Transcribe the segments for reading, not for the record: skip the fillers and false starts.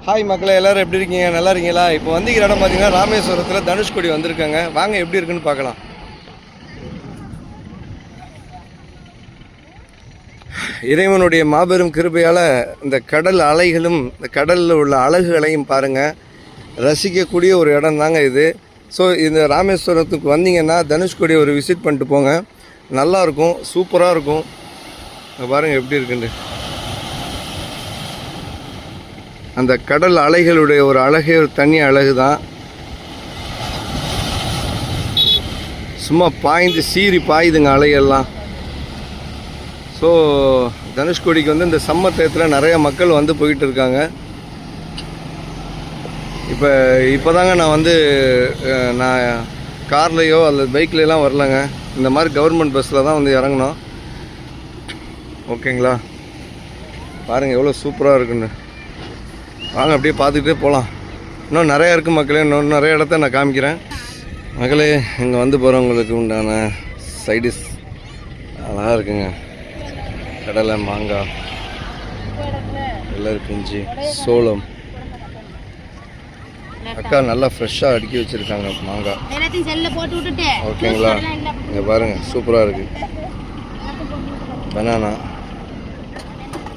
Hi மக்களே, எல்லோரும் எப்படி இருக்கீங்க? நல்லா இருக்கீங்களா? இப்போ வந்திக்கிற இடம் பார்த்தீங்கன்னா ராமேஸ்வரத்தில் தனுஷ்கோடி வந்திருக்காங்க. வாங்க எப்படி இருக்குன்னு பார்க்கலாம். இறைவனுடைய மாபெரும் கிருபையால் இந்த கடல் அலைகளும் இந்த கடலில் உள்ள அழகுகளையும் பாருங்கள், ரசிக்கக்கூடிய ஒரு இடம் தாங்க இது. ஸோ இந்த ராமேஸ்வரத்துக்கு வந்தீங்கன்னா தனுஷ்கோடியை ஒரு விசிட் பண்ணிட்டு போங்க. நல்லாயிருக்கும், சூப்பராக இருக்கும். பாருங்கள் எப்படி இருக்குன்னு. அந்த கடல் அலைகளுடைய ஒரு அழகே ஒரு தனி அழகு தான். சும்மா பாய்ந்து சீறி பாயுதுங்க அலையெல்லாம். ஸோ தனுஷ்கோடிக்கு வந்து இந்த சம்மர் டயத்தில் நிறைய மக்கள் வந்து போயிட்டு இருக்காங்க. இப்போ தாங்க நான் வந்து நான் கார்லேயோ அல்லது பைக்லேலாம் வரலங்க. இந்த மாதிரி கவர்மெண்ட் பஸ்ஸில் தான் வந்து இறங்கணும். ஓகேங்களா? பாருங்கள் எவ்வளோ சூப்பராக இருக்குன்னு. வாங்க அப்படியே பார்த்துக்கிட்டே போகலாம். இன்னும் நிறையா இருக்குது மக்களே. இன்னும் நிறைய இடத்த நான் காமிக்கிறேன் மக்களே. இங்கே வந்து போகிறவங்களுக்கு உண்டான சைடிஷ் அழகாக இருக்குங்க. கடலை, மாங்காய், வெள்ளரி பிஞ்சு, சோளம். அக்கா நல்லா ஃப்ரெஷ்ஷாக அடுக்கி வச்சுருக்காங்க மாங்காய். ஓகேங்களா? இங்கே பாருங்கள் சூப்பராக இருக்குது. பனானா.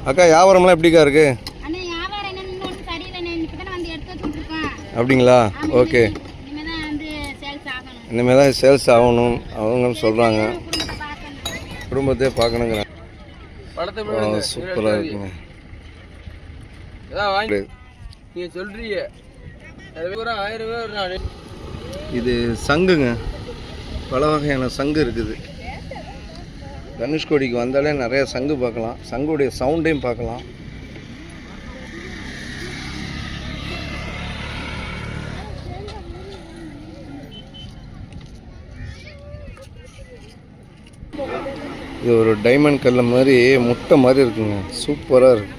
அக்கா வியாபாரம்லாம் எப்படிக்கா இருக்குது? அப்படிங்களா? ஓகே, இனிமேல் தான் சேல்ஸ் ஆகணும் அவங்கன்னு சொல்கிறாங்க. குடும்பத்தையே பார்க்கணுங்கிறாங்க. சூப்பராக இருக்குங்க. இது சங்குங்க. பல வகையான சங்கு இருக்குது. தனுஷ்கோடிக்கு வந்தாலே நிறைய சங்கு பார்க்கலாம். சங்குடைய சவுண்டையும் பார்க்கலாம். இது ஒரு டைமண்ட் கல்ல மாதிரி முட்டை மாதிரி இருக்குங்க. சூப்பராக இருக்கு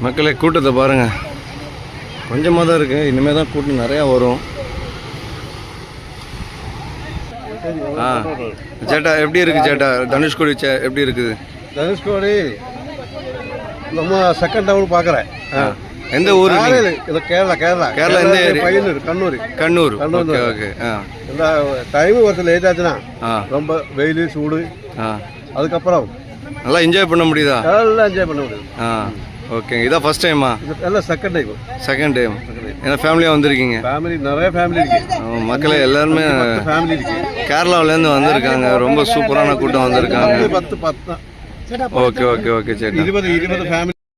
மக்களே. கூட்டத்தை பாருங்கள், கொஞ்சமாக தான் இருக்குது. இனிமேல் தான் கூட்டம் நிறையா வரும். சேட்டா எப்படி இருக்குது சேட்டா? தனுஷ்கோடி எப்படி இருக்குது? தனுஷ்கோடி நம்ம செகண்ட் டவுன் பார்க்குறேன். எந்த ஊர்? கேரளா. கேரளா எந்த ஏரியா? கண்ணூர். Okay okay. இந்த டைம் கொஞ்சம் லேட் ஆச்சுன்னா ரொம்ப வெயில் சூடு. அதுக்கப்புறம் நல்லா என்ஜாய் பண்ண முடியுதா? நல்லா என்ஜாய் பண்ண முடியுது. ஓகே. இதான் ஃபர்ஸ்ட் டைமா? எல்லாம் செகண்ட் டைம். ஏன்னா ஃபேமிலியாக வந்திருக்கீங்க? நிறைய ஃபேமிலி இருக்கு மக்களே. எல்லாருமே ஃபேமிலி இருக்கு. கேரளாவிலேருந்து வந்திருக்காங்க. ரொம்ப சூப்பரான கூட்டம் வந்திருக்காங்க. 10 ஓகே ஓகே ஓகே. சரி, 20 ஃபேமிலி.